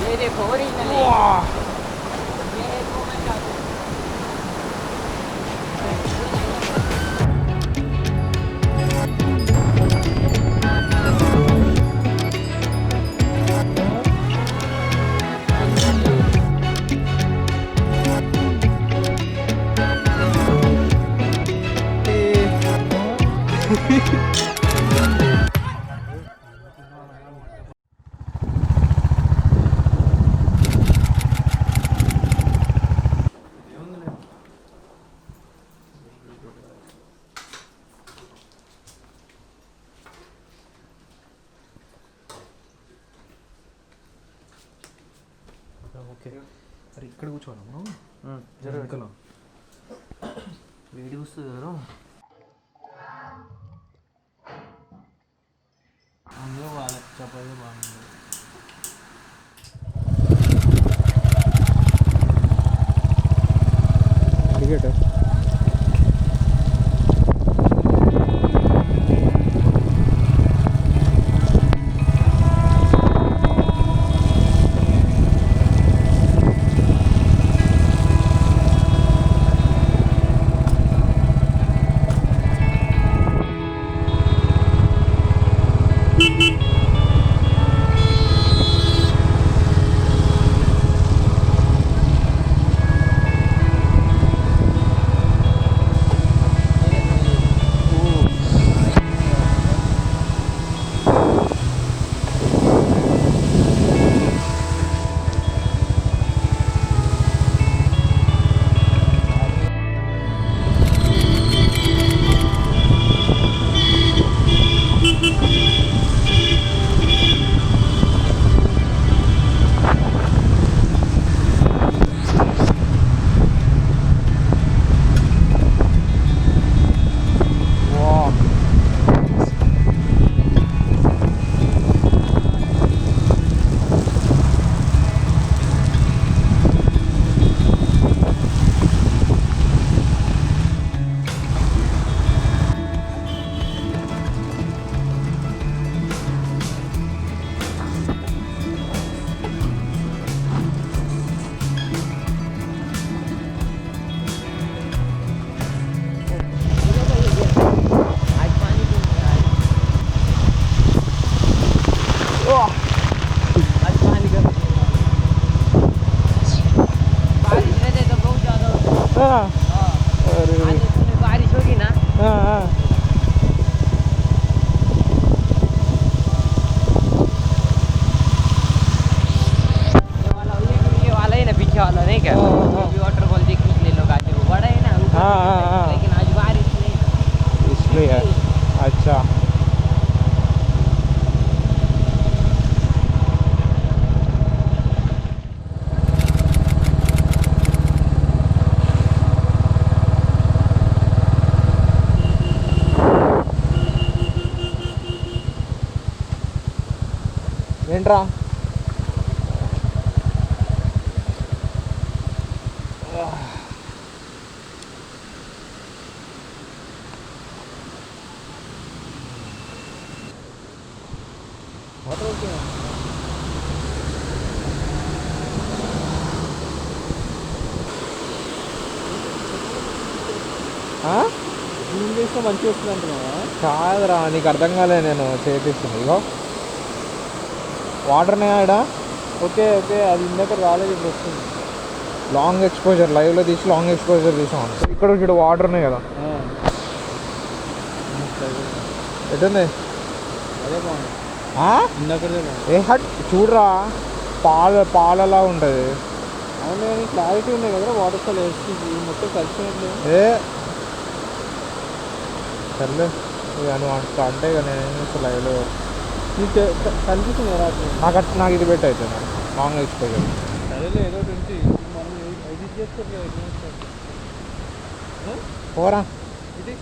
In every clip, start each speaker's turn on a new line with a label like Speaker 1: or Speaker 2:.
Speaker 1: ये देखो ओरिजिनल है। ये देखो मैं चाहता हूँ।
Speaker 2: ఓకే అరే ఇక్కడ కూర్చోవాలి మనం జరగల
Speaker 1: వీడియో వస్తుంది కదా అందులో వాళ్ళ చపాతీ బాగుంది.
Speaker 2: టికెట్
Speaker 1: बारिश होगी ना ये वाला ही ना पीछे वाला नहीं क्या वाटरफॉल देखने के लिए लोग आते वो बड़ा है ना लेकिन आज बारिश नहीं
Speaker 2: इसलिए अच्छा ఏంట్రా జూమ్ చేస్తే మంచిగా వస్తుంది అంటున్నావా? కాదురా నీకు అర్థం కాలే నేను చేపిస్తుంది ఇగో వాటర్ ఆడ ఓకే ఓకే అది ఇందాక రాలేదు ఇప్పుడు వస్తుంది లాంగ్ ఎక్స్పోజర్ లైవ్లో తీసి లాంగ్ ఎక్స్పోజర్ తీసాం ఇక్కడ చూడు వాటర్ ఉన్నాయి కదా ఎటుంది
Speaker 1: అదే బాగుంది ఇందాక
Speaker 2: ఏ హట్ చూడరా పాలలా ఉంటుంది
Speaker 1: అవును క్లారిటీ ఉన్నాయి కదా వాటర్ ఫాల్ వేస్తుంది మొత్తం కలిసినట్లేదు
Speaker 2: ఏ సర్లే ఇక నువ్వు అంటే ఇక నేను లైవ్లో
Speaker 1: నీకు కనిపిస్తుంది
Speaker 2: నాకు ఇది పెట్టి అయితే లాంగ్ ఎక్స్పోజర్
Speaker 1: సరేలే ఏదో ఒకటి మనం ఎడిట్ చేసుకోవట్లేదు
Speaker 2: పోరా
Speaker 1: ఇది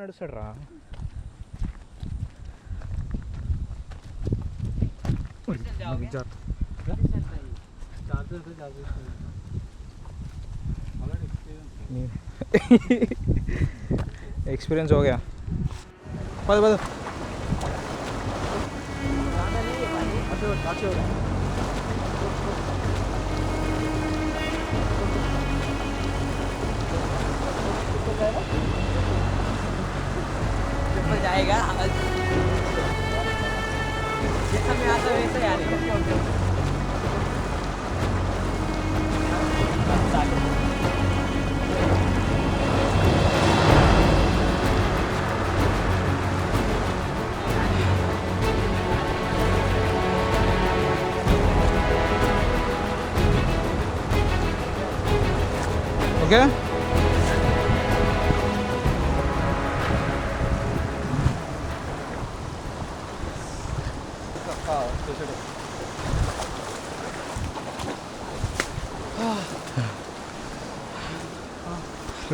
Speaker 2: నడుస్తాడు రా एक्सपीरियंस हो गया पद पद
Speaker 1: जाएगा जैसा मैं आता वैसे यार
Speaker 2: ओके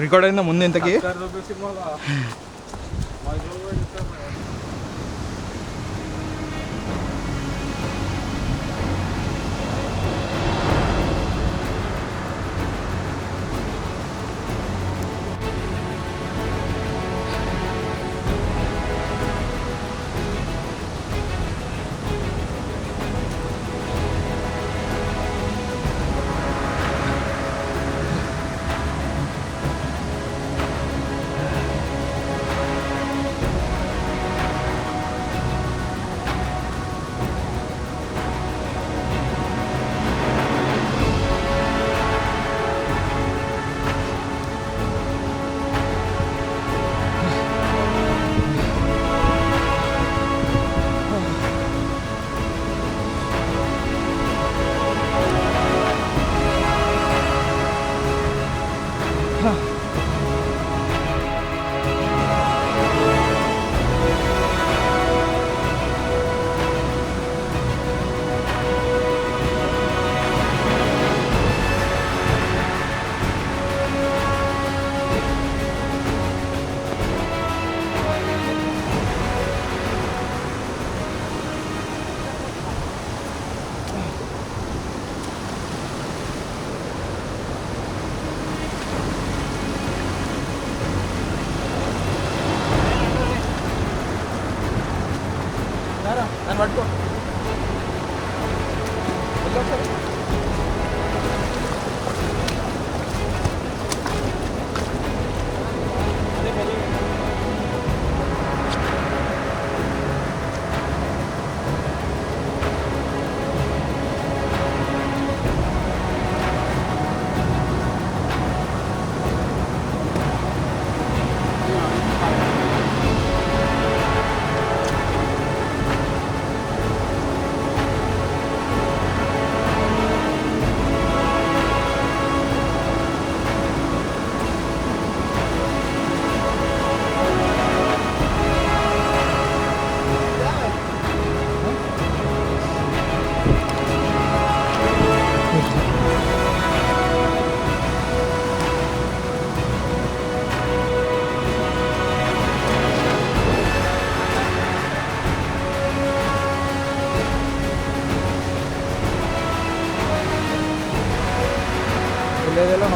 Speaker 2: రికార్డ్ అయిందా ముందు ఇంతకి నన్ను పట్టుకో లేదేలో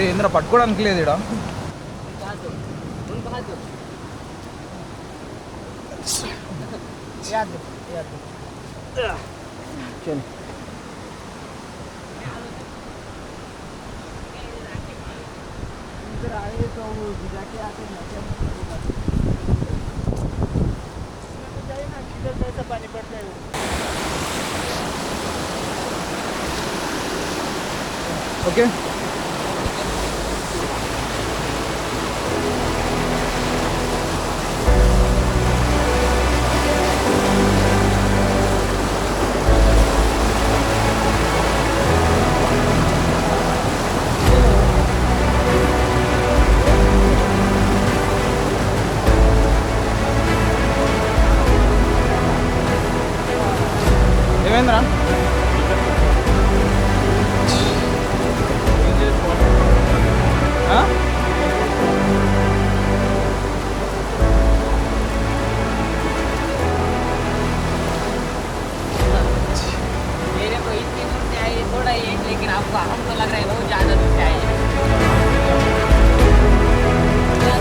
Speaker 2: ఏంద్ర పట్టుకోవడానికి లేదు ఇక్కడ చల్ इधर आए तो वो भिजा के आते हैं ओके ఏమైందిరా
Speaker 1: मेरे को इतनी दूर से आए थोड़ा ये, लेकिन आपको हमको लग रहा है बहुत ज़्यादा दूर से आए हैं।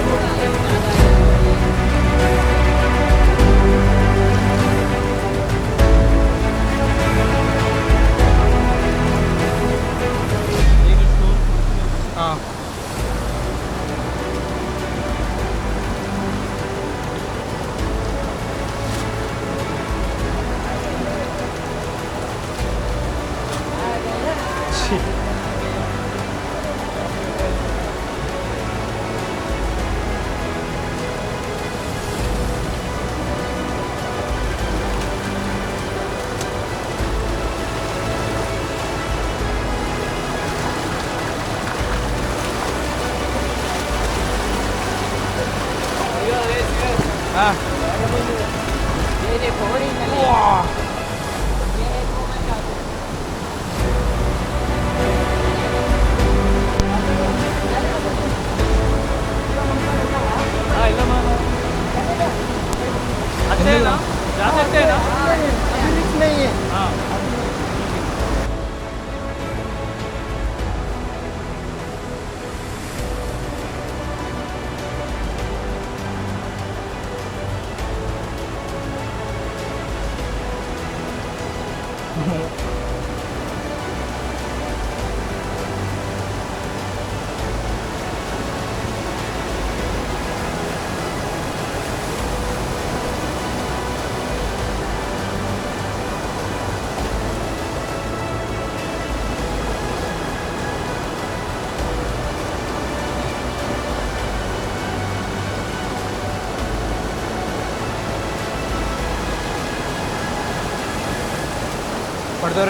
Speaker 1: थोड़ा ये ज़्यादा है।
Speaker 2: हाँ हाँ
Speaker 1: ये देखो ओरिजिनल है।
Speaker 2: वाह
Speaker 1: ये देखो मैं चाहता हूँ।
Speaker 2: अच्छे है ना जा सकते हैं ना
Speaker 1: नहीं है।
Speaker 2: हाँ फर्दर